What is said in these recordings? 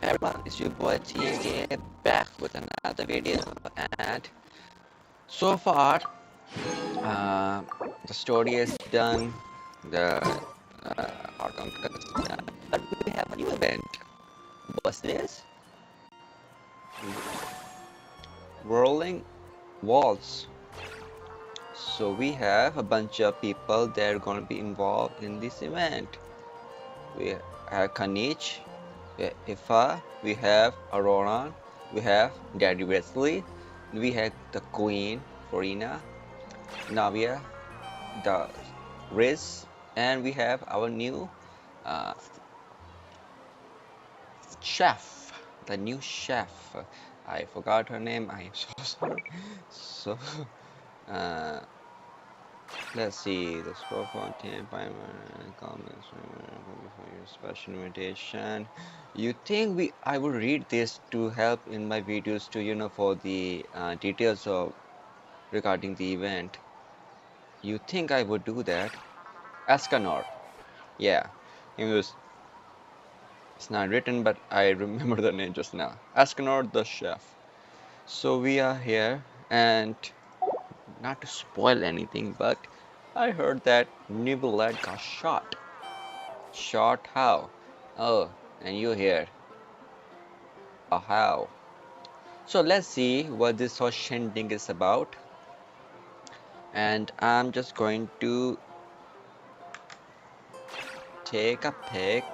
Everyone, it's your boy TNK back with another video, and so far uh, the story is done, the outcome is done, but we have a new event. What's this? Whirling Waltz. So we have a bunch of people that are going to be involved in this event. We have Kanich, we have Ifa, we have Aurora, we have Daddy Wesley, we have the Queen, Farina, Navia, the Riz, and we have our new uh, chef, the new chef. I forgot her name, I am so sorry. So, uh, let's see, the scroll Fontaine, comments for your special invitation. You think I will read this to help in my videos to for the details of regarding the event? You think I would do that? Escanor. Yeah, it's not written, but I remember the name just now. Escanor the chef. So we are here, and not to spoil anything, but I heard that Nibblehead got shot. Shot how? Oh, and you here. Oh, how? So let's see what this whole shindig is about. And I'm just going to take a pic.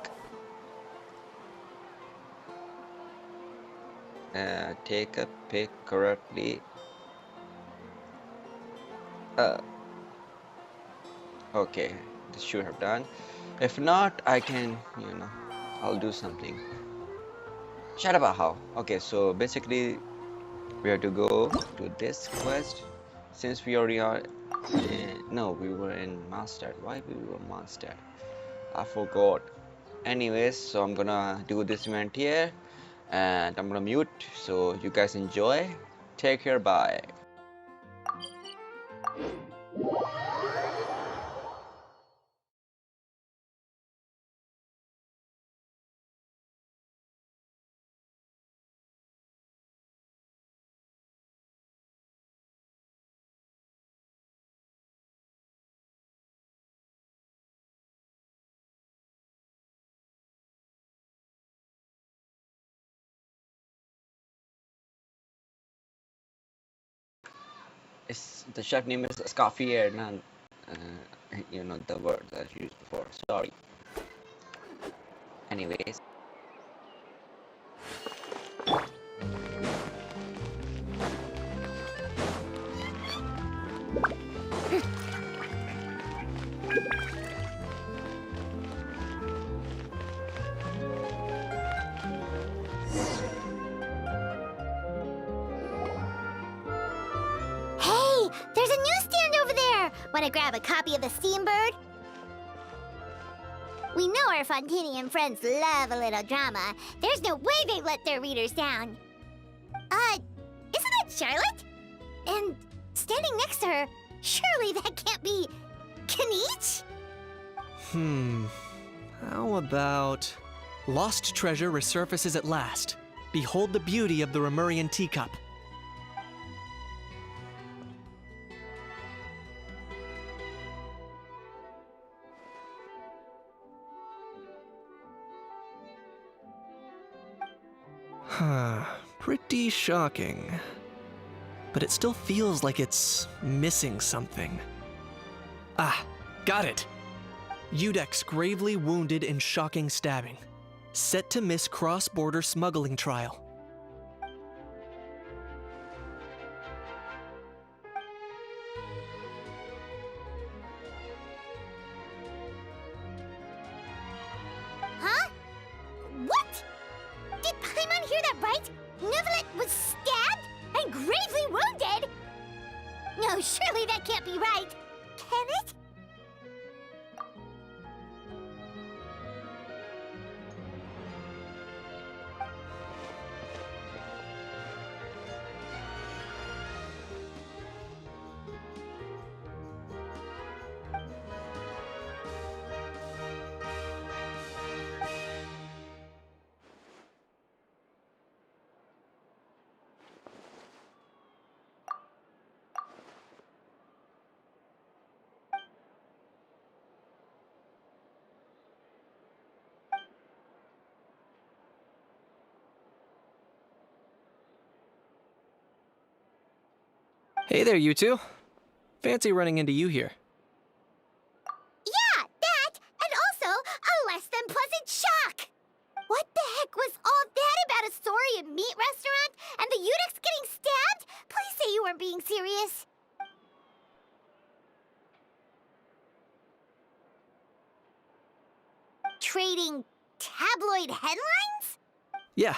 Take a pic correctly. Okay, this should have done. If not, I can, I'll do something. Shut up, how? Okay, so basically, we have to go to this quest. Since we already are no, we were in Mondstadt. Why we were Mondstadt? I forgot. Anyways, so I'm gonna do this event here, and I'm gonna mute. So you guys enjoy. Take care. Bye. The chef name is Scaffier, not the word that I used before. Sorry. Anyways. There's a newsstand over there! Wanna grab a copy of the Steambird? We know our Fontainian friends love a little drama. There's no way they'd let their readers down. Isn't that Charlotte? And standing next to her, surely that can't be Kanich? How about... Lost treasure resurfaces at last. Behold the beauty of the Remurian teacup. Pretty shocking. But it still feels like it's missing something. Ah, got it! Udex gravely wounded in shocking stabbing. Set to miss cross-border smuggling trial. Huh? What? Did Paimon hear that right? Nevelet was stabbed and gravely wounded? No, surely that can't be right. Can it? Hey there, you two. Fancy running into you here. Yeah, that, and also a less than pleasant shock! What the heck was all that about a saurian meat restaurant and the eunuchs getting stabbed? Please say you weren't being serious. Trading tabloid headlines? Yeah.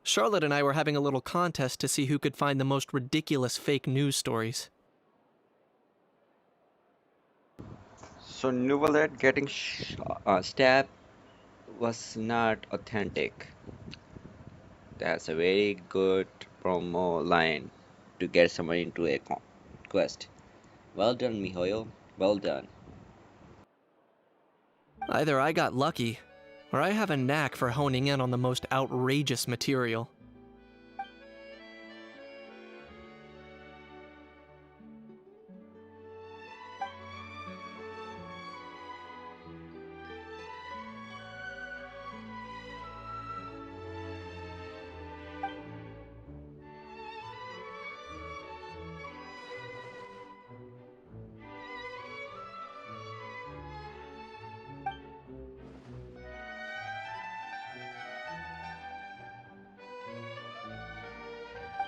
Charlotte and I were having a little contest to see who could find the most ridiculous fake news stories. So Novelette getting stabbed was not authentic. That's a very good promo line to get someone into a quest. Well done, Mihoyo. Well done. Either I got lucky, or I have a knack for honing in on the most outrageous material.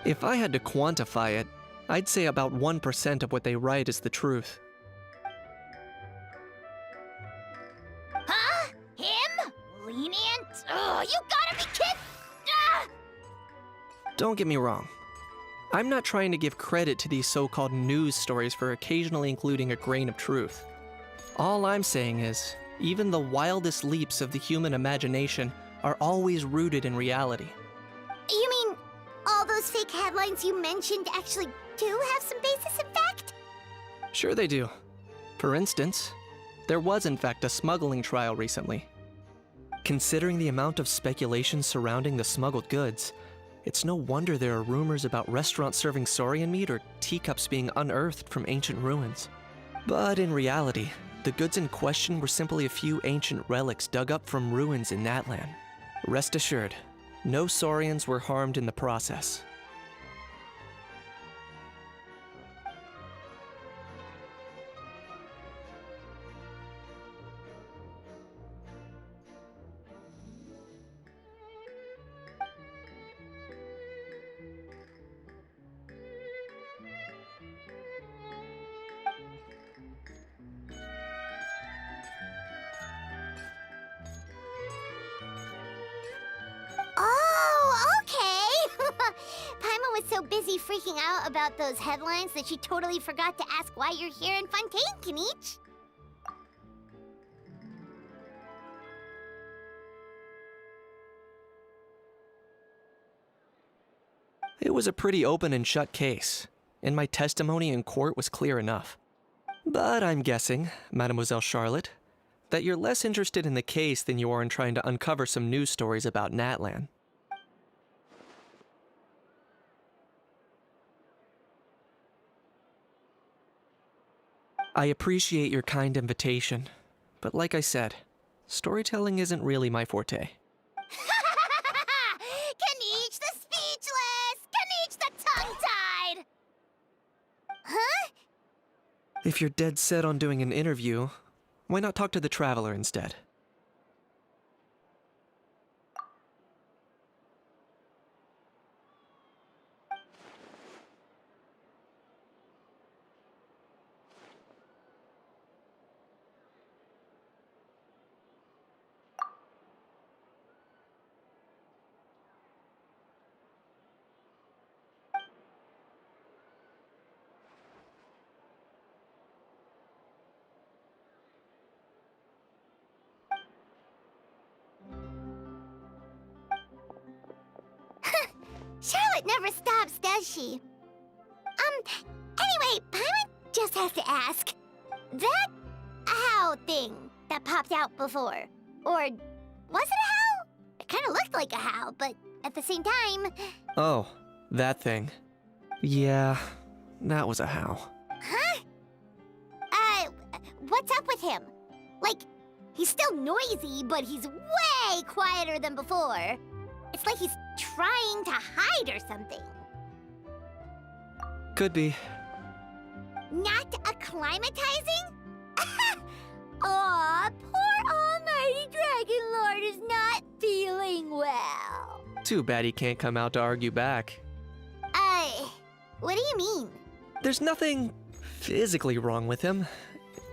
If I had to quantify it, I'd say about 1% of what they write is the truth. Huh? Him? Lenient? Ugh, you gotta be kidding! Ah! Don't get me wrong. I'm not trying to give credit to these so-called news stories for occasionally including a grain of truth. All I'm saying is, even the wildest leaps of the human imagination are always rooted in reality. You mean all those fake headlines you mentioned actually do have some basis in fact? Sure they do. For instance, there was in fact a smuggling trial recently. Considering the amount of speculation surrounding the smuggled goods, it's no wonder there are rumors about restaurants serving saurian meat or teacups being unearthed from ancient ruins. But in reality, the goods in question were simply a few ancient relics dug up from ruins in Natlan. Rest assured, no saurians were harmed in the process. Oh, okay! Paimon was so busy freaking out about those headlines that she totally forgot to ask why you're here in Fontaine, Kenichi. It was a pretty open and shut case, and my testimony in court was clear enough. But I'm guessing, Mademoiselle Charlotte, that you're less interested in the case than you are in trying to uncover some news stories about Natlan. I appreciate your kind invitation, but like I said, storytelling isn't really my forte. Kenichi the speechless! Kenichi the tongue-tied! Huh? If you're dead set on doing an interview, why not talk to the Traveler instead? Charlotte never stops, does she? Anyway, Paimon just has to ask. That owl thing that popped out before, or was it a howl? It kind of looked like a howl, but at the same time... Oh, that thing. Yeah, that was a howl. Huh? What's up with him? Like, he's still noisy, but he's way quieter than before. It's like he's trying to hide or something. Could be. Not acclimatizing? Aw, poor Almighty Dragon Lord is not feeling well. Too bad he can't come out to argue back. What do you mean? There's nothing physically wrong with him.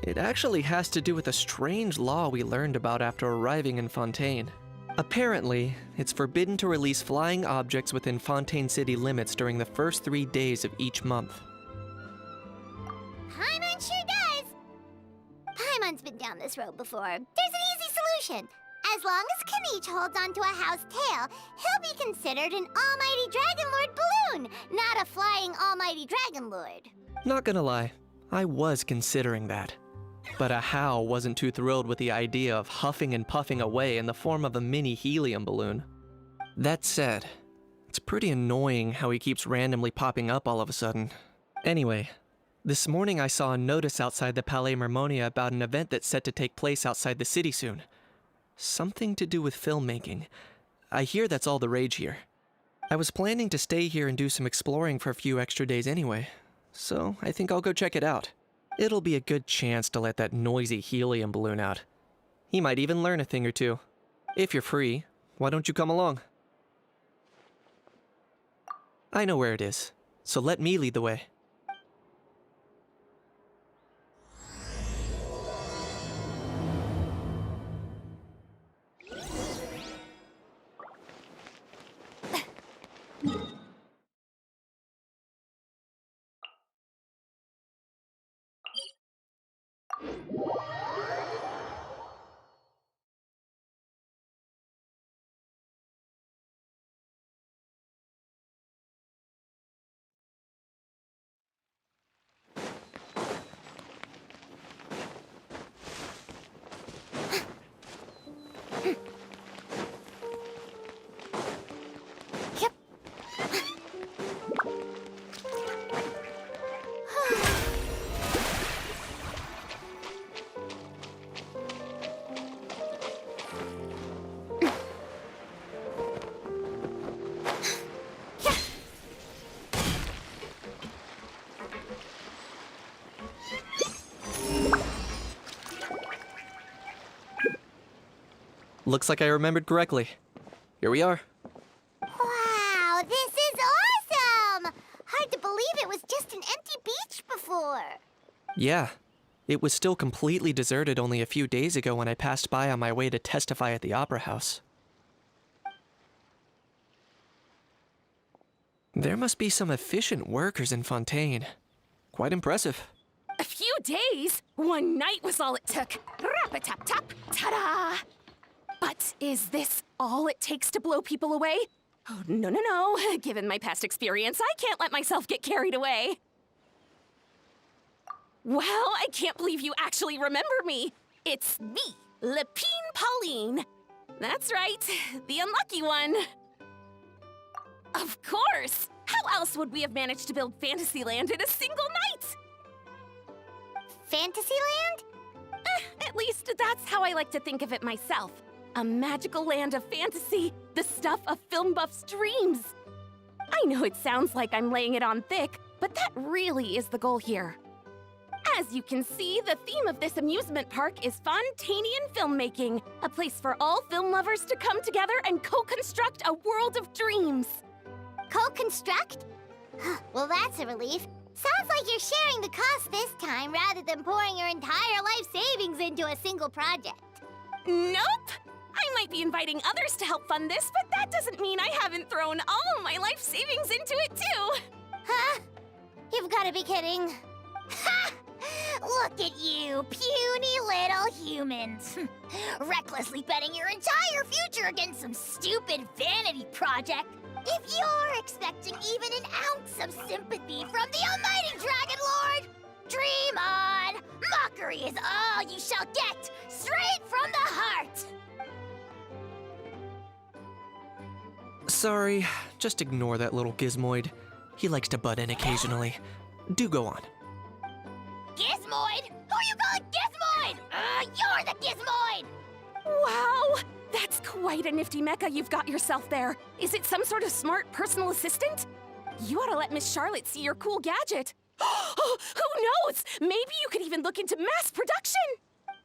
It actually has to do with a strange law we learned about after arriving in Fontaine. Apparently, it's forbidden to release flying objects within Fontaine city limits during the first 3 days of each month. Paimon sure does. Paimon's been down this road before. There's an easy solution. As long as Kaniche holds onto a house tail, he'll be considered an Almighty Dragon Lord balloon, not a flying Almighty Dragon Lord. Not gonna lie, I was considering that. But Ahau wasn't too thrilled with the idea of huffing and puffing away in the form of a mini helium balloon. That said, it's pretty annoying how he keeps randomly popping up all of a sudden. Anyway, this morning I saw a notice outside the Palais Mermonia about an event that's set to take place outside the city soon. Something to do with filmmaking. I hear that's all the rage here. I was planning to stay here and do some exploring for a few extra days anyway, so I think I'll go check it out. It'll be a good chance to let that noisy helium balloon out. He might even learn a thing or two. If you're free, why don't you come along? I know where it is, so let me lead the way. Looks like I remembered correctly. Here we are. Wow, this is awesome! Hard to believe it was just an empty beach before. Yeah, it was still completely deserted only a few days ago when I passed by on my way to testify at the Opera House. There must be some efficient workers in Fontaine. Quite impressive. A few days? One night was all it took. Rap-a-tap-tap, ta-da! But is this all it takes to blow people away? Oh, no, no, no. Given my past experience, I can't let myself get carried away. Well, I can't believe you actually remember me. It's me, Lepine Pauline. That's right, the unlucky one. Of course! How else would we have managed to build Fantasyland in a single night? Fantasyland? At least that's how I like to think of it myself. A magical land of fantasy, the stuff of film buffs' dreams. I know it sounds like I'm laying it on thick, but that really is the goal here. As you can see, the theme of this amusement park is Fontainian filmmaking, a place for all film lovers to come together and co-construct a world of dreams. Co-construct? Well, that's a relief. Sounds like you're sharing the cost this time rather than pouring your entire life savings into a single project. Nope! I might be inviting others to help fund this, but that doesn't mean I haven't thrown all my life savings into it too! Huh? You've got to be kidding. Ha! Look at you, puny little humans. Recklessly betting your entire future against some stupid vanity project. If you're expecting even an ounce of sympathy from the Almighty Dragon Lord, dream on! Mockery is all you shall get, straight from the heart! Sorry, just ignore that little gizmoid. He likes to butt in occasionally. Do go on. Gizmoid? Who you calling Gizmoid? You're the Gizmoid! Wow! That's quite a nifty mecha you've got yourself there. Is it some sort of smart personal assistant? You ought to let Miss Charlotte see your cool gadget. Who knows? Maybe you could even look into mass production.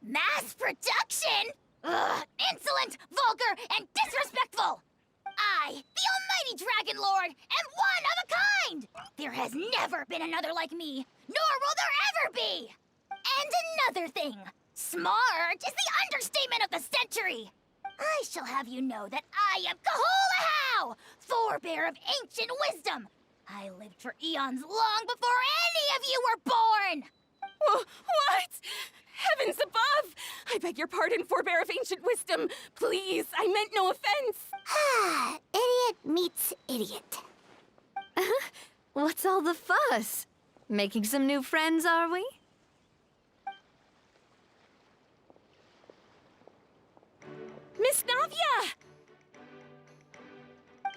Mass production? Ugh, insolent, vulgar, and disrespectful! I, the almighty Dragon Lord, am one of a kind! There has never been another like me, nor will there ever be! And another thing, smart is the understatement of the century! I shall have you know that I am Kahulahau, forebear of ancient wisdom! I lived for eons long before any of you were born! What? Heavens above! I beg your pardon, forebear of ancient wisdom. Please, I meant no offense. Idiot meets idiot. What's all the fuss? Making some new friends, are we? Miss Navia!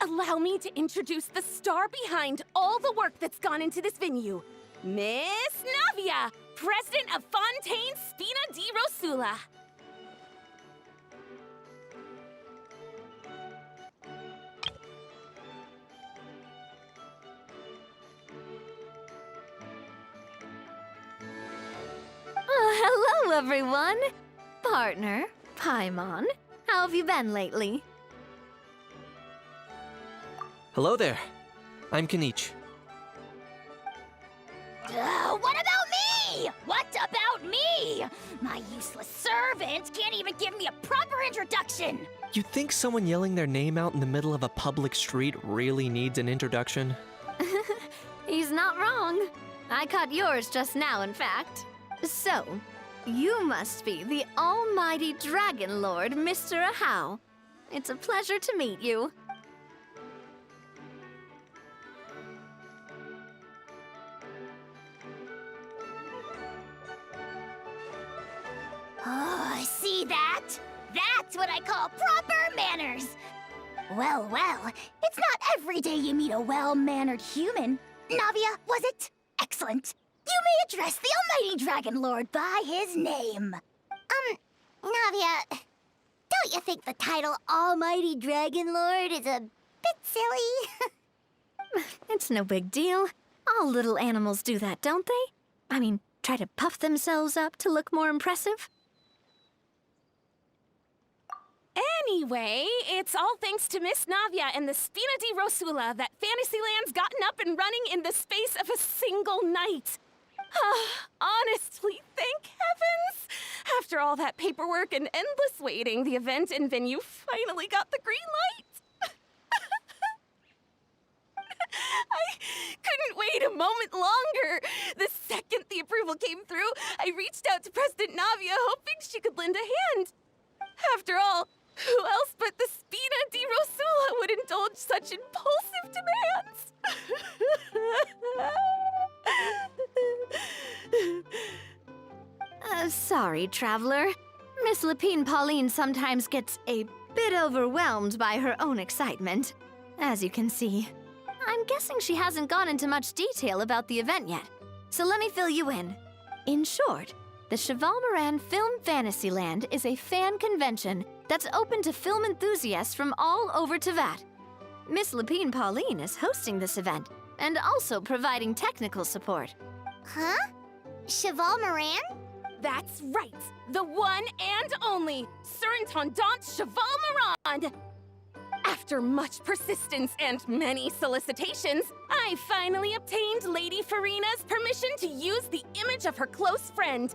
Allow me to introduce the star behind all the work that's gone into this venue. Miss Navia, president of Fontaine Spina di Rosula. Hello, everyone! Partner, Paimon, how have you been lately? Hello there. I'm Kanich. What about me? What about me? My useless servant can't even give me a proper introduction. You think someone yelling their name out in the middle of a public street really needs an introduction? He's not wrong. I caught yours just now, in fact. So, you must be the almighty Dragon Lord, Mr. Ahau. It's a pleasure to meet you. Oh, see that? That's what I call proper manners. Well, it's not every day you meet a well-mannered human. Navia, was it? Excellent. You may address the almighty Dragon Lord by his name. Navia, don't you think the title Almighty Dragon Lord is a bit silly? It's no big deal. All little animals do that, don't they? I mean, try to puff themselves up to look more impressive. Anyway, it's all thanks to Miss Navia and the Spina di Rosula that Fantasyland's gotten up and running in the space of a single night. Honestly, thank heavens! After all that paperwork and endless waiting, the event and venue finally got the green light. I couldn't wait a moment longer. The second the approval came through, I reached out to President Navia, hoping she could lend a hand. After all, who else but the Spina di Rosula would indulge such impulsive demands? Sorry, traveler. Miss Lapine Pauline sometimes gets a bit overwhelmed by her own excitement, as you can see. I'm guessing she hasn't gone into much detail about the event yet, so let me fill you in. In short, the Chevalmarin Film Fantasyland is a fan convention that's open to film enthusiasts from all over Teyvat. Miss Lapine Pauline is hosting this event and also providing technical support. Huh? Chevalmarin? That's right, the one and only Surintendant Chevalmarin! After much persistence and many solicitations, I finally obtained Lady Farina's permission to use the image of her close friend.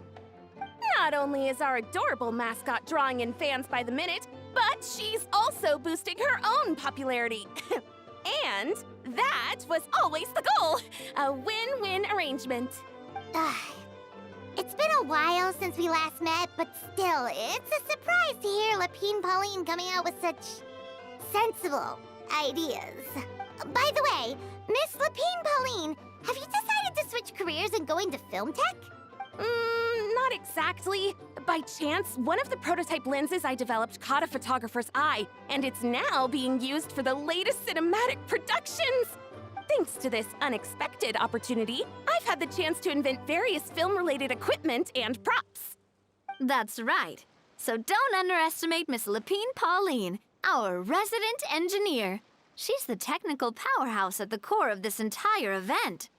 Not only is our adorable mascot drawing in fans by the minute, but she's also boosting her own popularity. And that was always the goal, a win-win arrangement. It's been a while since we last met, but still, it's a surprise to hear Lapine Pauline coming out with such sensible ideas. By the way, Miss Lapine Pauline, have you decided to switch careers and go into film tech? Not exactly. By chance, one of the prototype lenses I developed caught a photographer's eye, and it's now being used for the latest cinematic productions. Thanks to this unexpected opportunity, I've had the chance to invent various film-related equipment and props. That's right. So don't underestimate Miss Lapine Pauline, our resident engineer. She's the technical powerhouse at the core of this entire event.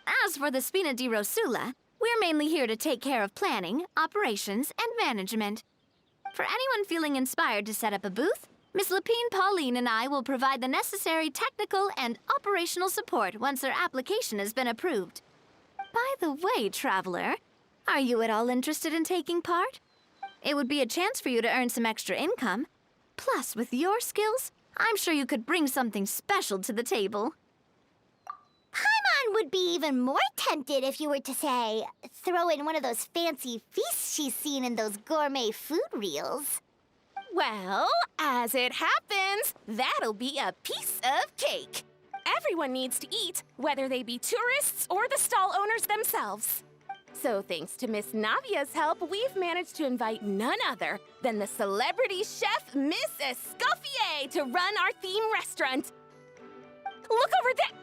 As for the Spina di Rosula, we're mainly here to take care of planning, operations, and management. For anyone feeling inspired to set up a booth, Miss Lapine Pauline and I will provide the necessary technical and operational support once their application has been approved. By the way, Traveler, are you at all interested in taking part? It would be a chance for you to earn some extra income. Plus, with your skills, I'm sure you could bring something special to the table. Paimon would be even more tempted if you were to, say, throw in one of those fancy feasts she's seen in those gourmet food reels. Well, as it happens, that'll be a piece of cake. Everyone needs to eat, whether they be tourists or the stall owners themselves. So thanks to Miss Navia's help, we've managed to invite none other than the celebrity chef, Miss Escoffier, to run our theme restaurant. Look over there!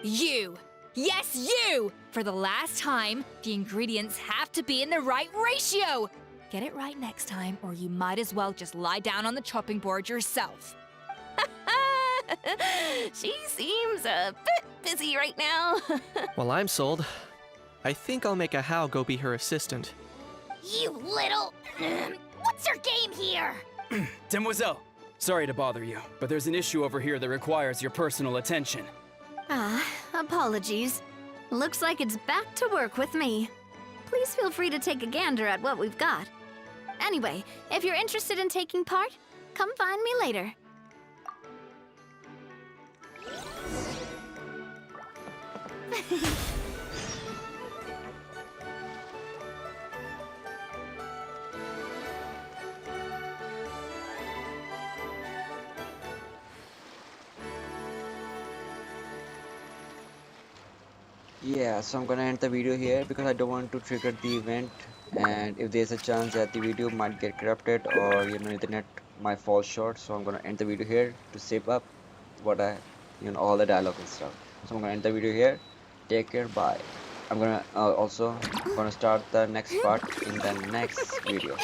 You! Yes, you! For the last time, the ingredients have to be in the right ratio! Get it right next time, or you might as well just lie down on the chopping board yourself. She seems a bit busy right now. Well, I'm sold. I think I'll make a How go be her assistant. You little... What's your game here? Demoiselle, sorry to bother you, but there's an issue over here that requires your personal attention. Apologies. Looks like it's back to work with me. Please feel free to take a gander at what we've got. Anyway, if you're interested in taking part, come find me later. Yeah, so I'm gonna end the video here because I don't want to trigger the event, and if there's a chance that the video might get corrupted or internet might fall short, so I'm gonna end the video here to save up what I all the dialogue and stuff. So I'm gonna end the video here. Take care, bye. I'm gonna also gonna start the next part in the next video.